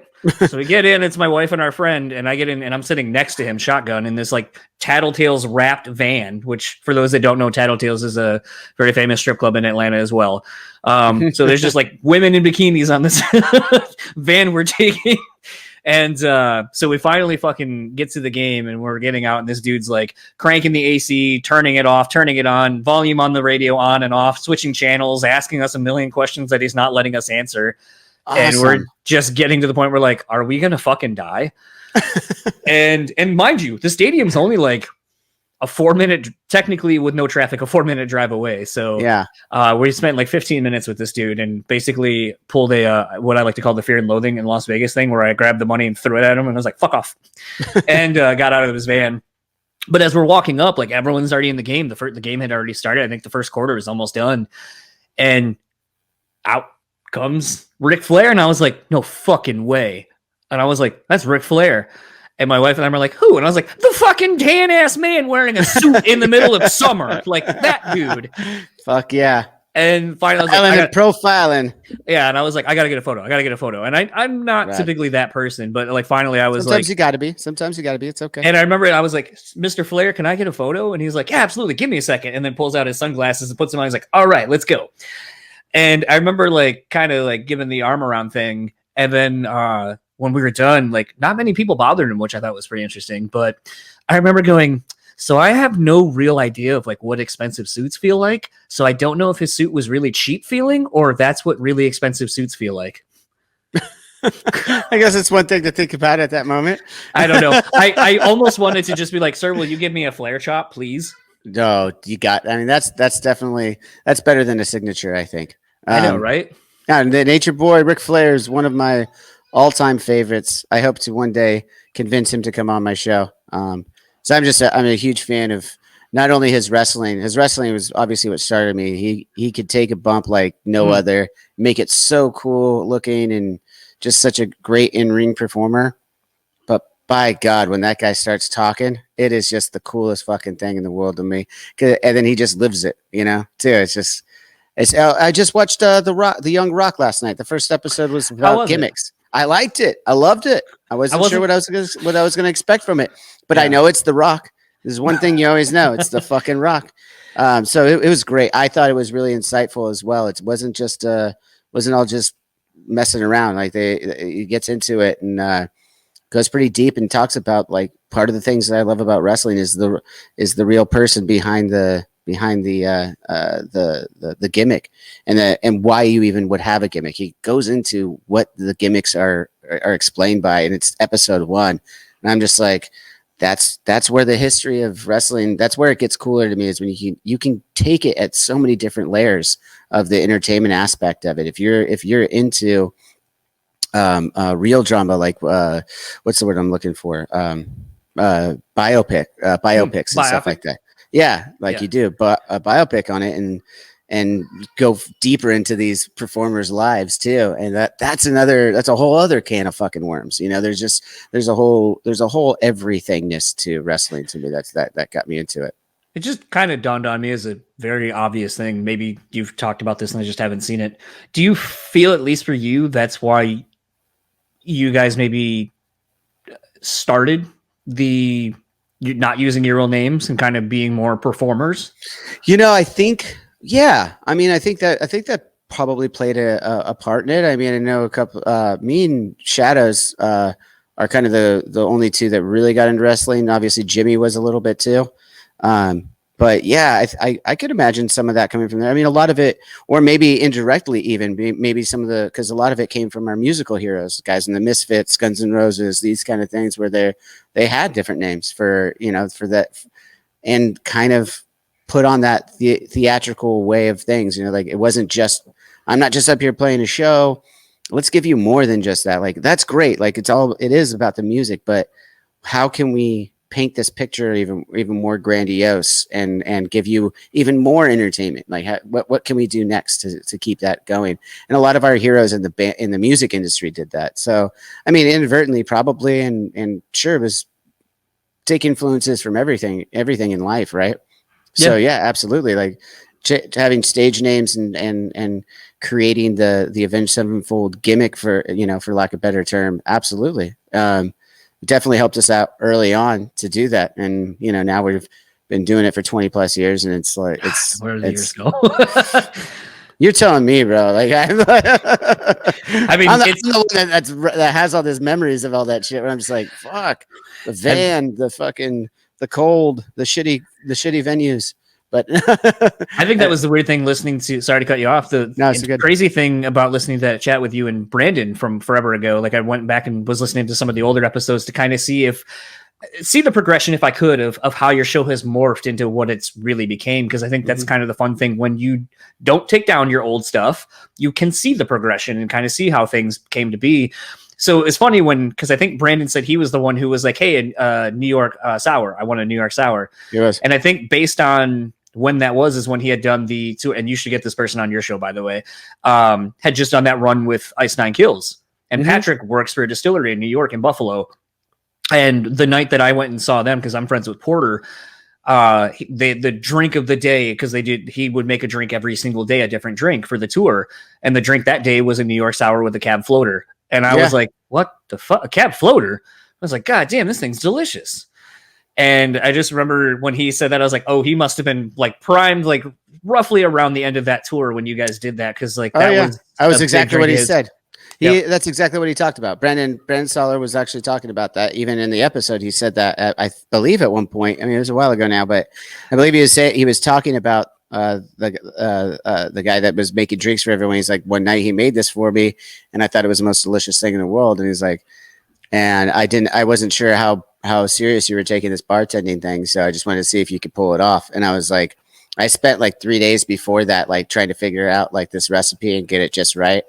So we get in, it's my wife and our friend, and I get in and I'm sitting next to him, shotgun, in this like Tattletales wrapped van, which for those that don't know, Tattletales is a very famous strip club in Atlanta as well. So there's just like women in bikinis on this van we're taking. And so we finally fucking get to the game and we're getting out and this dude's like cranking the AC, turning it off, turning it on, volume on the radio on and off, switching channels, asking us a million questions that he's not letting us answer. Awesome. And we're just getting to the point where like, are we going to fucking die? and mind you, the stadium's only like a 4-minute, technically with no traffic, a 4-minute drive away. So yeah, we spent like 15 minutes with this dude and basically pulled a, what I like to call the fear and loathing in Las Vegas thing, where I grabbed the money and threw it at him and I was like, fuck off, and got out of his van. But as we're walking up, like everyone's already in the game. The game had already started. I think the first quarter was almost done. And out comes Ric Flair, and I was like, no fucking way. And I was like, that's Ric Flair. And my wife and I were like, who? And I was like, the fucking tan ass man wearing a suit in the middle of summer, like that dude. Fuck yeah. And finally, I was like, profiling. Yeah, and I was like, I gotta get a photo. And I'm not typically that person, but like finally, I was Sometimes you gotta be. Sometimes you gotta be. It's okay. And I remember I was like, Mr. Flair, can I get a photo? And he's like, yeah, absolutely. Give me a second. And then pulls out his sunglasses and puts them on. He's like, all right, let's go. And I remember like kind of like giving the arm around thing. And then when we were done, like not many people bothered him, which I thought was pretty interesting. But I remember going, so I have no real idea of like what expensive suits feel like. So I don't know if his suit was really cheap feeling or if that's what really expensive suits feel like. I guess it's one thing to think about at that moment. I don't know. I almost wanted to just be like, sir, will you give me a flare chop, please? No, that's definitely, that's better than a signature, I think. I know, right? Yeah, the Nature Boy, Ric Flair, is one of my all-time favorites. I hope to one day convince him to come on my show. So I'm a huge fan of not only his wrestling. His wrestling was obviously what started me. He could take a bump like no other, make it so cool looking, and just such a great in-ring performer. But by God, when that guy starts talking, it is just the coolest fucking thing in the world to me. And then he just lives it, too. I just watched the Young Rock last night. The first episode was about gimmicks. I liked it. I loved it. I wasn't sure what I was going to expect from it, but I know it's The Rock. There's one thing you always know: it's the fucking Rock. So it was great. I thought it was really insightful as well. It wasn't all just messing around. Like he gets into it and goes pretty deep and talks about like part of the things that I love about wrestling is the real person behind the gimmick and why you even would have a gimmick. He goes into what the gimmicks are explained by, and it's episode 1. And I'm just like, that's where the history of wrestling, that's where it gets cooler to me, is when you can take it at so many different layers of the entertainment aspect of it. If you're into real drama, like what's the word I'm looking for? Biopics and stuff like that. Yeah, you do, but a biopic on it, and go deeper into these performers' lives too. And that's a whole other can of fucking worms. You know, there's a whole everythingness to wrestling to me. That got me into it. It just kind of dawned on me as a very obvious thing. Maybe you've talked about this and I just haven't seen it. Do you feel, at least for you, that's why you guys maybe started the not using your real names and kind of being more performers? You know, I think, yeah. I mean, I think that probably played a part in it. I mean, I know a couple, me and Shadows are kind of the only two that really got into wrestling. Obviously Jimmy was a little bit too. But yeah, I could imagine some of that coming from there. I mean, a lot of it, or maybe indirectly even, maybe some of because a lot of it came from our musical heroes, guys in the Misfits, Guns N' Roses, these kind of things where they had different names for that, and kind of put on that theatrical way of things. You know, like it wasn't just, I'm not just up here playing a show. Let's give you more than just that. Like, that's great. Like it is about the music, but how can we paint this picture even more grandiose and give you even more entertainment? Like what can we do next to keep that going? And a lot of our heroes in the music industry did that. So I mean, inadvertently probably, and sure, it was take influences from everything in life, right? Yeah. So yeah, absolutely. Like having stage names and creating the Avenged Sevenfold gimmick, for lack of a better term, absolutely. Definitely helped us out early on to do that. And, now we've been doing it for 20 plus years, and it's like, where did the years go? You're telling me, bro. Like, I mean, I'm the one that has all these memories of all that shit where I'm just like, fuck, the van, the cold, the shitty venues. But I think that was the weird thing listening to, sorry to cut you off. The crazy thing about listening to that chat with you and Brandon from forever ago, like I went back and was listening to some of the older episodes to kind of see the progression, if I could, of how your show has morphed into what it's really became. Cause I think that's kind of the fun thing. When you don't take down your old stuff, you can see the progression and kind of see how things came to be. So it's funny because I think Brandon said he was the one who was like, hey, New York sour, I want a New York sour. Yes. And I think based on when that is when he had done the two, and you should get this person on your show, by the way, had just done that run with Ice Nine Kills. And Patrick works for a distillery in New York, in Buffalo. And the night that I went and saw them, because I'm friends with Porter, the drink of the day, because he would make a drink every single day, a different drink for the tour. And the drink that day was a New York sour with a cab floater. And I was like, what the fuck? A cab floater? I was like, God damn, this thing's delicious. And I just remember when he said that, I was like, oh, he must have been like primed, like roughly around the end of that tour when you guys did that. Cause like, that was exactly what he said. That's exactly what he talked about. Brandon Soller was actually talking about that. Even in the episode, he said that I believe at one point, I mean, it was a while ago now, but I believe he was talking about the guy that was making drinks for everyone. He's like, one night he made this for me and I thought it was the most delicious thing in the world. And he's like, and I wasn't sure how serious you were taking this bartending thing. So I just wanted to see if you could pull it off. And I was like, I spent like 3 days before that, like trying to figure out like this recipe and get it just right.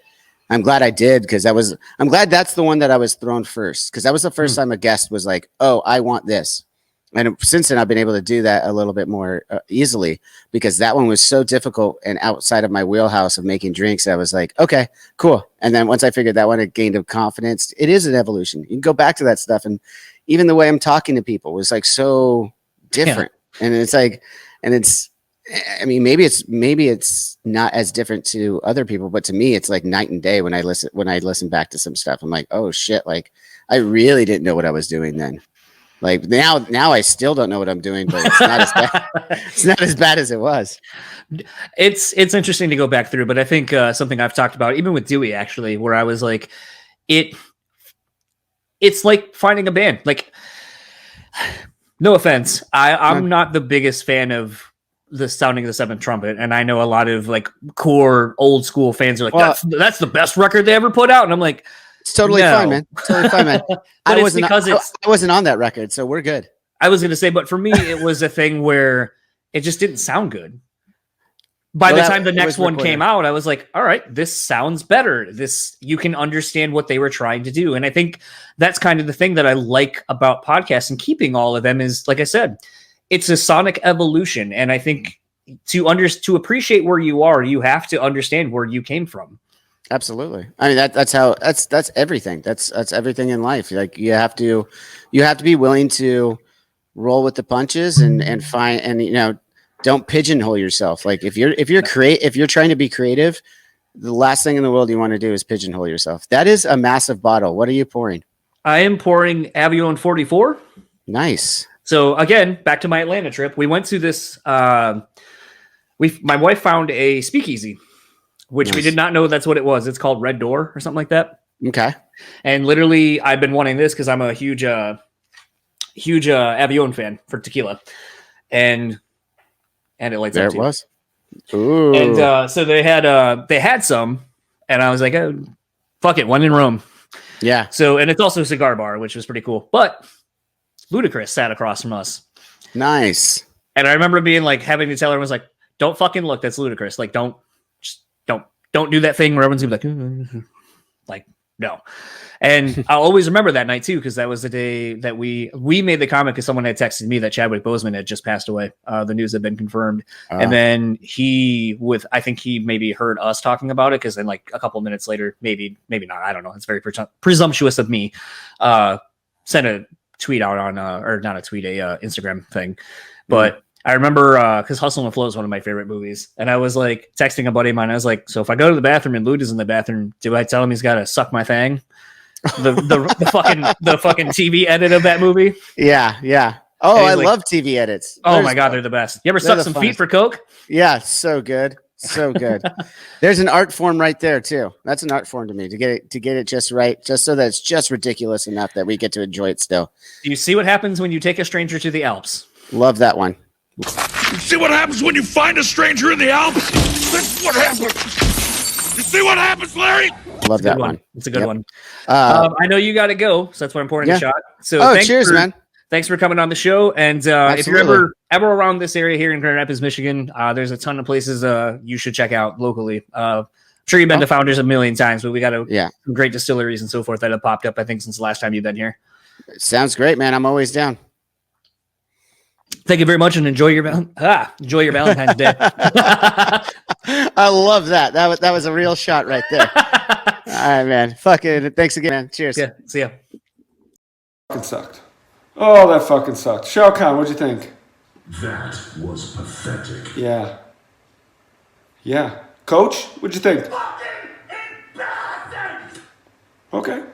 I'm glad I did, because I'm glad that's the one that I was thrown first, because that was the first time a guest was like, oh, I want this. And since then, I've been able to do that a little bit more easily, because that one was so difficult and outside of my wheelhouse of making drinks. I was like, okay, cool. And then once I figured that one, it gained of confidence. It is an evolution. You can go back to that stuff. And even the way I'm talking to people was like so different. Yeah. And it's like, I mean, maybe it's not as different to other people, but to me, it's like night and day when I listen back to some stuff. I'm like, oh shit, like I really didn't know what I was doing then. Like now I still don't know what I'm doing, but it's not as bad. It's not as bad as it was. It's interesting to go back through, but I think something I've talked about, even with Dewey, actually, where I was like, it's like finding a band. Like, no offense, I'm not the biggest fan of the sounding of the seventh trumpet, and I know a lot of like core old school fans are like, that's the best record they ever put out, and I'm like, it's totally fine, man. Totally fine, man. I wasn't on that record, so we're good. I was gonna say, but for me, it was a thing where it just didn't sound good. By the time the next one came out, I was like, all right, this sounds better. You can understand what they were trying to do. And I think that's kind of the thing that I like about podcasts and keeping all of them is, like I said, it's a sonic evolution. And I think to appreciate where you are, you have to understand where you came from. Absolutely. I mean, that's everything. That's everything in life. Like you have to be willing to roll with the punches and find, and don't pigeonhole yourself. Like if you're trying to be creative, the last thing in the world you want to do is pigeonhole yourself. That is a massive bottle. What are you pouring? I am pouring Avion 44. Nice. So again, back to my Atlanta trip, we went to this. My wife found a speakeasy, which we did not know that's what it was. It's called Red Door or something like that. Okay. And literally, I've been wanting this because I'm a huge Avion fan for tequila, and it lights there up. There it was. Ooh. And so they had some, and I was like, oh, fuck it, one in Rome. Yeah. So, and it's also a cigar bar, which was pretty cool. But Ludacris sat across from us. Nice. And I remember being like, having to tell her, was like, don't fucking look, that's Ludacris. Like, don't do that thing where everyone's gonna be like, no. And I'll always remember that night too, because that was the day that we made the comment because someone had texted me that Chadwick Boseman had just passed away. The news had been confirmed. And then I think he maybe heard us talking about it, because then like a couple minutes later, maybe not, I don't know. It's very presumptuous of me. Sent a tweet out on, or not a tweet, a Instagram thing. But I remember because Hustle and Flow is one of my favorite movies, and I was like texting a buddy of mine. I was like, "So if I go to the bathroom and Luda's in the bathroom, do I tell him he's got to suck my thang?" The fucking TV edit of that movie. Yeah. Oh, I love TV edits. Oh my god, they're the best. You ever suck some feet for coke? Yeah, so good. So good. There's an art form right there too. That's an art form to me, to get it just right, just so that it's just ridiculous enough that we get to enjoy it still. Do you see what happens when you take a stranger to the Alps? Love that one. You see what happens when you find a stranger in the Alps? That's what happens. You see what happens, Larry? Love that one. It's a good one. I know you got to go, so that's why I'm pouring the shot. So cheers, man. Thanks for coming on the show. And if you're ever around this area here in Grand Rapids, Michigan, there's a ton of places you should check out locally. I'm sure you've been to Founders a million times, but we got some great distilleries and so forth that have popped up, I think, since the last time you've been here. Sounds great, man. I'm always down. Thank you very much, and enjoy your Valentine's Day. I love that. That was a real shot right there. All right, man. Fucking thanks again, man. Cheers. Yeah. See ya. Fucking sucked. Oh, that fucking sucked. Shao Kahn, what'd you think? That was pathetic. Yeah. Coach, what'd you think? Fucking embarrassing! Okay.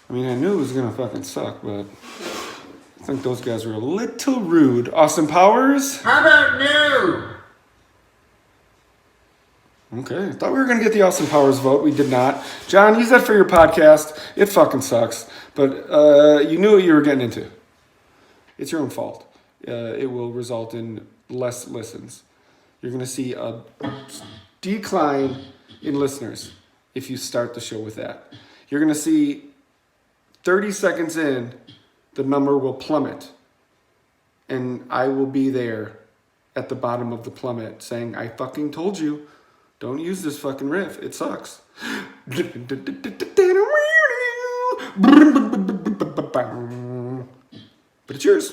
I mean, I knew it was gonna fucking suck, but I think those guys were a little rude. Austin Powers? How about new? Okay, I thought we were gonna get the Austin Powers vote. We did not. John, use that for your podcast. It fucking sucks, but you knew what you were getting into. It's your own fault. It will result in less listens. You're gonna see a decline in listeners if you start the show with that. You're gonna see 30 seconds in, the number will plummet. And I will be there at the bottom of the plummet saying, I fucking told you, don't use this fucking riff. It sucks. But it's yours.